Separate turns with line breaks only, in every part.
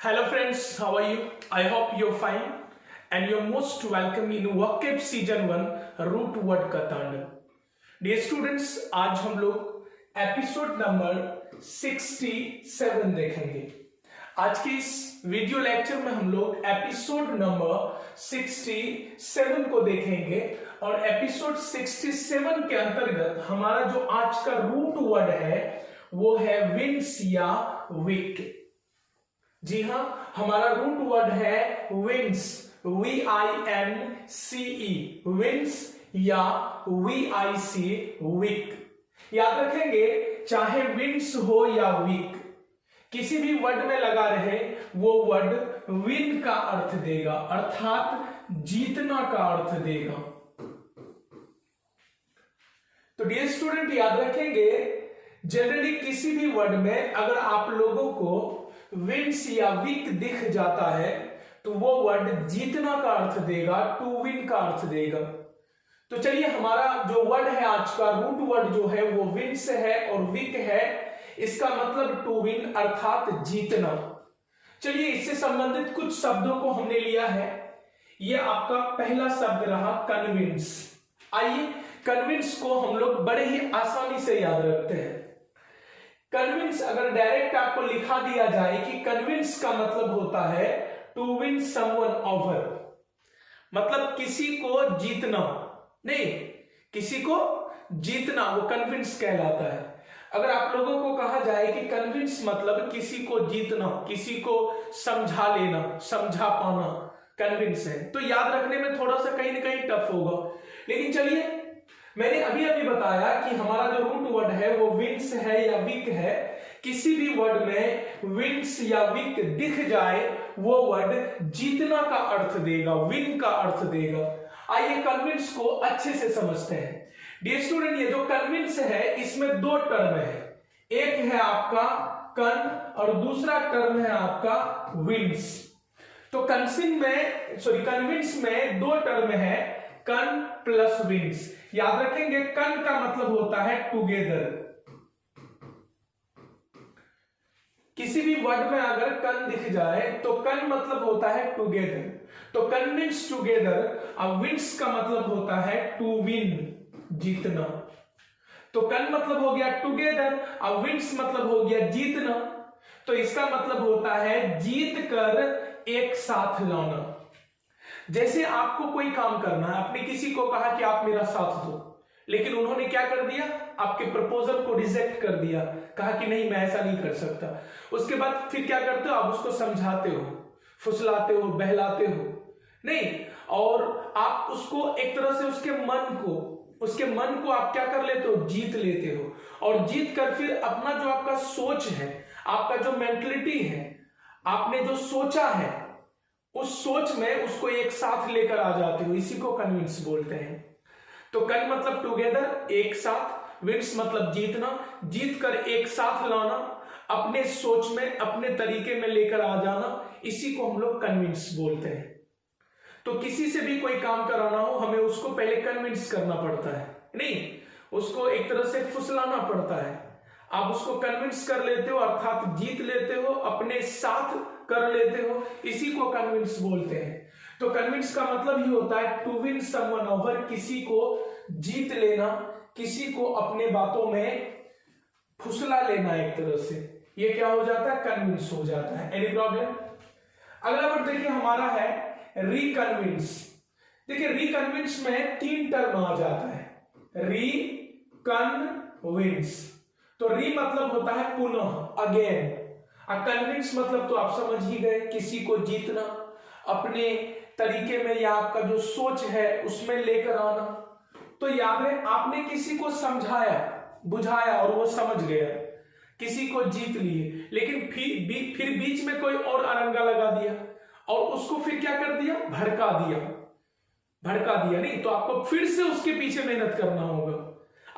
Hello friends, how are you? I hope you're fine and you're most welcome in workup season 1 root word का तांडव। Dear students, आज हम लोग episode number 67 देखेंगे। आज के इस वीडियो लेक्चर में हम लोग एपिसोड नंबर 67 को देखेंगे और एपिसोड 67 के अंतर्गत हमारा जो आज का रूट वर्ड है वो है विंस या वीक। जी हाँ, हमारा रूट वर्ड है विंस, VINCE, विंस या VIC, वीक। याद रखेंगे, चाहे विंस हो या वीक, किसी भी वर्ड में लगा रहे वो वर्ड विन का अर्थ देगा, अर्थात जीतना का अर्थ देगा। तो डियर स्टूडेंट, याद रखेंगे, जनरली किसी भी वर्ड में अगर आप लोगों को विंस या वीक दिख जाता है तो वो वर्ड जीतना का अर्थ देगा, टू विन का अर्थ देगा। तो चलिए, हमारा जो वर्ड है आज का रूट वर्ड जो है वो विंस है और वीक है। इसका मतलब टू विन अर्थात जीतना। चलिए, इससे संबंधित कुछ शब्दों को हमने लिया है। ये आपका पहला शब्द रहा कन्विंस। आइए, कन्विंस को हम लोग बड़े ही आसानी से याद रखते हैं। कन्विंस अगर डायरेक्ट आपको लिखा दिया जाए कि कन्विंस का मतलब होता है टू विन समवन ओवर, मतलब किसी को जीतना, नहीं, किसी को जीतना, वो कन्विंस कहलाता है। अगर आप लोगों को कहा जाए कि कन्विंस मतलब किसी को जीतना, किसी को समझा लेना, समझा पाना, कन्विंस है, तो याद रखने में थोड़ा सा कहीं ना कहीं टफ होगा। लेकिन चलिए, मैंने अभी अभी बताया कि हमारा जो रूट वर्ड है वो विंस है या वीक है। किसी भी वर्ड में विंस या वीक दिख जाए वो वर्ड जीतना का अर्थ देगा, विन का अर्थ देगा। आइए कन्विंस को अच्छे से समझते हैं। डियर स्टूडेंट, ये जो कन्विंस है इसमें दो टर्म है, एक है आपका कन और दूसरा टर्म है आपका विंस। तो कन्विंस में दो टर्म है, कन प्लस विंस। याद रखेंगे, कन का मतलब होता है टुगेदर। किसी भी वर्ड में अगर कन दिख जाए तो कन मतलब होता है टुगेदर। तो कन्विंस टुगेदर, अब विंस का मतलब होता है टू विन, जीतना। तो कन मतलब हो गया टुगेदर, अब विंस मतलब हो गया जीतना। तो इसका मतलब होता है जीत कर एक साथ लाना। जैसे आपको कोई काम करना है, आपने किसी को कहा कि आप मेरा साथ दो, लेकिन उन्होंने क्या कर दिया, आपके प्रपोजल को रिजेक्ट कर दिया, कहा कि नहीं मैं ऐसा नहीं कर सकता। उसके बाद फिर क्या करते हो, आप उसको समझाते हो, फुसलाते हो, बहलाते हो, नहीं, और आप उसको एक तरह से उसके मन को आप क्या कर लेते हो, जीत लेते हो। और जीत कर फिर अपना जो आपका सोच है, आपका जो मेंटलिटी है, आपने जो सोचा है, उस सोच में उसको एक साथ लेकर आ जाते हो। इसी को कन्विंस बोलते हैं। तो कन मतलब टुगेदर, एक साथ, विंस मतलब जीतना, जीत कर एक साथ लाना, अपने सोच में, अपने तरीके में लेकर आ जाना, इसी को हम लोग कन्विंस बोलते हैं। तो किसी से भी कोई काम कराना हो, हमें उसको पहले कन्विंस करना पड़ता है, नहीं, उसको एक तरह से फुसलाना पड़ता है। आप उसको कन्विंस कर लेते हो, अर्थात जीत लेते हो, अपने साथ कर लेते हो, इसी को कन्विंस बोलते हैं। तो कन्विंस का मतलब ही होता है टू विन समवन ओवर, किसी को जीत लेना, किसी को अपने बातों में फुसला लेना, एक तरह से ये क्या हो जाता है, कन्विंस हो जाता है। Any problem? अगला वर्ड देखिए हमारा है रिकन्विंस। देखिए, रिकन्विंस में तीन टर्म आ जाता है, रिकन्विंस। तो री मतलब होता है पुनः, अगेन। कन्विंस मतलब तो आप समझ ही गए, किसी को जीतना, अपने तरीके में या आपका जो सोच है उसमें लेकर आना। तो याद है, आपने किसी को बुझाया और वो समझ गया, किसी को जीत लिए, लेकिन फिर बीच में कोई और अरंगा लगा दिया और उसको फिर क्या कर दिया, भड़का दिया, नहीं, तो आपको फिर से उसके पीछे मेहनत करना होगा।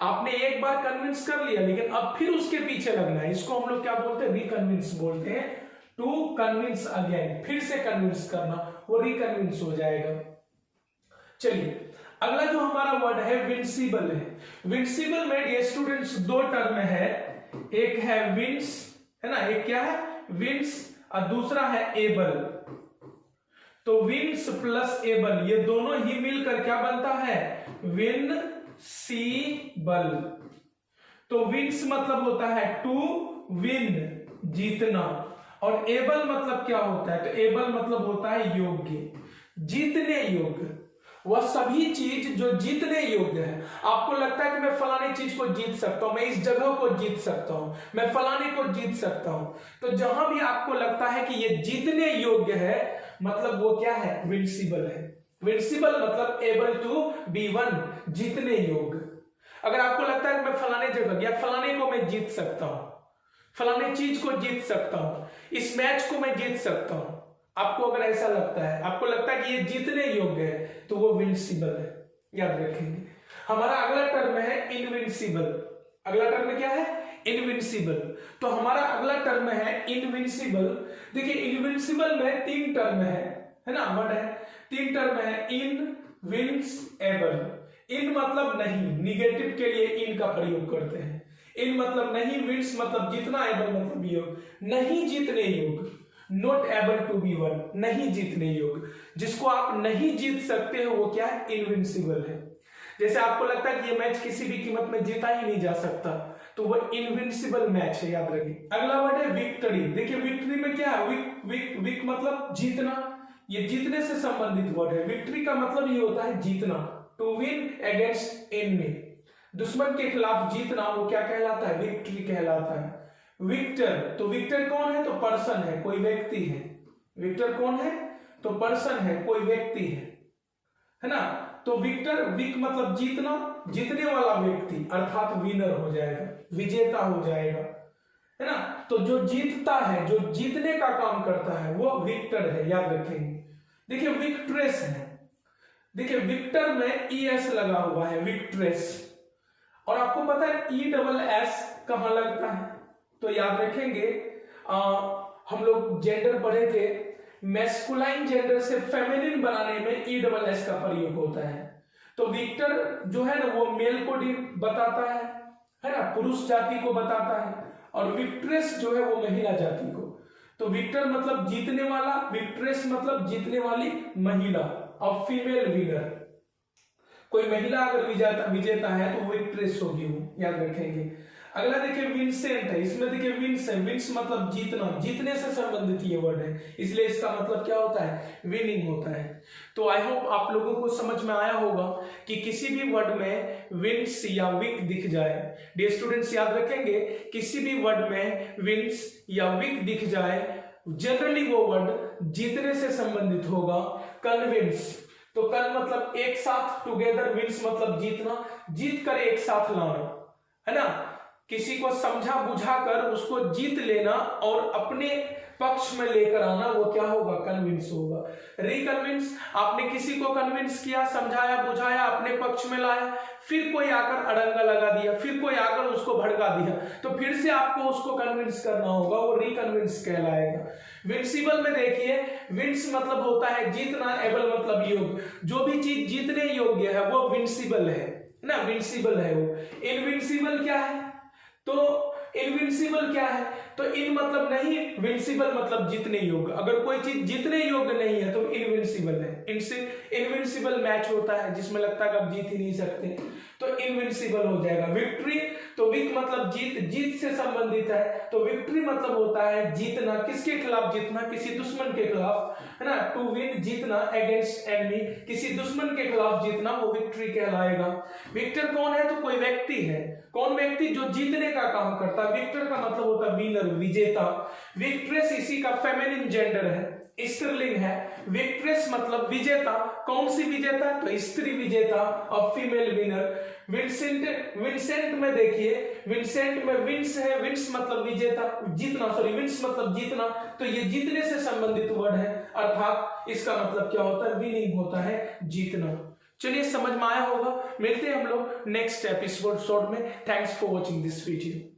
आपने एक बार कन्विंस कर लिया, लेकिन अब फिर उसके पीछे लगना है। इसको हम लोग क्या बोलते हैं, रिकन्विंस बोलते हैं। टू कन्विंस अगेन, फिर से कन्विंस करना, वो रिकन्विंस हो जाएगा। चलिए, अगला जो हमारा वर्ड है विंसिबल है। विंसिबल में डियर स्टूडेंट्स दो टर्म है, एक है विंस, है ना, एक क्या है, विंस, और दूसरा है एबल। तो विंस प्लस एबल ये दोनों ही मिलकर क्या बनता है, विनसीबल। तो विंस मतलब होता है टू विन, जीतना, और एबल मतलब क्या होता है, तो एबल मतलब होता है योग्य, जीतने योग्य। वह सभी चीज जो जीतने योग्य है। आपको लगता है कि मैं फलानी चीज को जीत सकता हूं, मैं इस जगह को जीत सकता हूं, मैं फलाने को जीत सकता हूं, तो जहां भी आपको लगता है कि ये जीतने योग्य है, मतलब वो क्या है, विंसिबल है। विंसिबल मतलब एबल टू बी वन, जीतने योग्य। अगर आपको लगता है कि मैं फलाने जगह या फलाने को मैं जीत सकता हूं, फलाने चीज को जीत सकता हूं, इस मैच को मैं जीत सकता हूं, आपको अगर ऐसा लगता है, आपको लगता है कि ये जीतने योग्य है, तो वो विंसिबल है। याद रखेंगे। हमारा अगला टर्म है इनविंसिबल। अगला टर्म क्या है, इनविंसिबल। तो हमारा अगला टर्म है इनविंसिबल। देखिए इनविंसिबल में 3 टर्म है ना, वर्ड है, 3 टर्म है, इनविंसेबल। इन मतलब नहीं, निगेटिव के लिए इन का प्रयोग करते हैं। इन मतलब नहीं, विंस मतलब जीतना, एबल मतलब योग, नहीं जीतने योग, not able to be won, नहीं जीतने योग। जिसको आप नहीं जीत सकते हो वो क्या है, इनविंसिबल है। जैसे आपको लगता है कि ये मैच किसी भी कीमत में जीता ही नहीं जा सकता, तो वो इनविंसिबल मैच है, याद रखिए। अगला वर्ड है विक्ट्री। देखिए विक्ट्री में क्या है, विक मतलब जीतना, ये जीतने से संबंधित वर्ड है। विक्ट्री का मतलब ये होता है जीतना, टू विन अगेंस्ट एनिमी, दुश्मन के खिलाफ जीतना, वो क्या कहलाता है, विक्ट्री कहलाता है। विक्टर, तो विक्टर कौन है, तो पर्सन है, कोई व्यक्ति है। विक्टर कौन है, तो पर्सन है, कोई व्यक्ति है ना। तो विक्टर, विक मतलब जीतना, जीतने वाला व्यक्ति, अर्थात विनर हो जाएगा, विजेता हो जाएगा, है ना। तो जो जीतता है, जो जीतने का काम करता है, वो विक्टर है, याद रखेंगे। देखिए विक्ट्रेस है, देखिए विक्टर में ES लगा हुआ है, विक्ट्रेस। और आपको पता है ESS कहां लगता है, तो याद रखेंगे। हम लोग जेंडर पढ़े थे, मैस्कुलाइन जेंडर से फेमिनिन बनाने में ESS का प्रयोग होता है। तो विक्टर जो है ना, वो मेल को बताता है ना, पुरुष जाति को बताता है, और विक्ट्रेस जो है वो महिला जाति को। तो विक्टर मतलब जीतने वाला, विक्ट्रेस मतलब जीतने वाली महिला, और फीमेल विनर। कोई महिला अगर विजेता है तो वो विक्ट्रेस होगी, वो याद रखेंगे। अगला देखिए विंसेंट है, इसमें देखिए विंस है, विंस मतलब जीतना, जीतने से संबंधित ये वर्ड है, इसलिए इसका मतलब क्या होता है, विनिंग होता है। तो आई होप आप लोगों को समझ में आया होगा कि किसी भी वर्ड में विंस या विक दिख जाए, डियर स्टूडेंट्स याद रखेंगे, किसी भी वर्ड में विंस या विक दिख जाए, जनरली वो वर्ड जीतने से संबंधित होगा। कन्विंस, तो कन मतलब एक साथ, टुगेदर, विंस मतलब जीतना, जीत कर एक साथ लाना, है ना। किसी को समझा बुझाकर उसको जीत लेना और अपने पक्ष में लेकर आना, वो क्या होगा, कन्विंस होगा। रिकन्विंस, आपने किसी को कन्विंस किया, समझाया बुझाया, अपने पक्ष में लाया, फिर कोई आकर अड़ंगा लगा दिया, फिर कोई आकर उसको भड़का दिया, तो फिर से आपको उसको कन्विंस करना होगा, वो रिकन्विंस कहलाएगा। विंसिबल में देखिए, विंस मतलब होता है जीतना, एबल मतलब योग, जो भी चीज जीतने योग्य है वो विंसिबल है ना, विंसिबल है वो। इनविंसिबल क्या है, तो इनविंसिबल क्या है, तो इन मतलब नहीं, विंसिबल मतलब जीतने योग्य। अगर कोई चीज जीतने योग्य नहीं है तो इनविंसिबल है। इनसे इनविंसिबल मैच होता है जिसमें लगता है कि आप जीत ही नहीं सकते, तो इनविंसिबल हो जाएगा। विक्ट्री, तो विक मतलब जीत, जीत से संबंधित है, तो विक्ट्री मतलब होता है जीतना, किसके खिलाफ जीतना, किसी दुश्मन के खिलाफ, है ना। टू विन जीतना, अगेंस्ट एनिमी, किसी दुश्मन के खिलाफ जीतना, वो विक्ट्री कहलाएगा। विक्टर कौन है, तो कोई व्यक्ति है, कौन व्यक्ति, जो जीतने का काम करता है। विक्टर का मतलब होता है विनर, विजेता। विक्ट्रेस इसी का फेमिनिन जेंडर है, स्त्रीलिंग है। विक्ट्रेस मतलब विजेता, कौन सी विजेता, तो स्त्री विजेता, और फीमेल विनर। विंसेंट, विंसेंट में देखिए, विंसेंट में विंस है, विंस मतलब विजेता, जीतना, सॉरी विंस मतलब जीतना, तो ये जीतने से संबंधित वर्ड है, अर्थात इसका मतलब क्या होता है, विनिंग होता है, जीतना। चलिए समझ में आया होगा, मिलते हैं हम लोग नेक्स्ट एपिसोड में। Thanks for watching this video.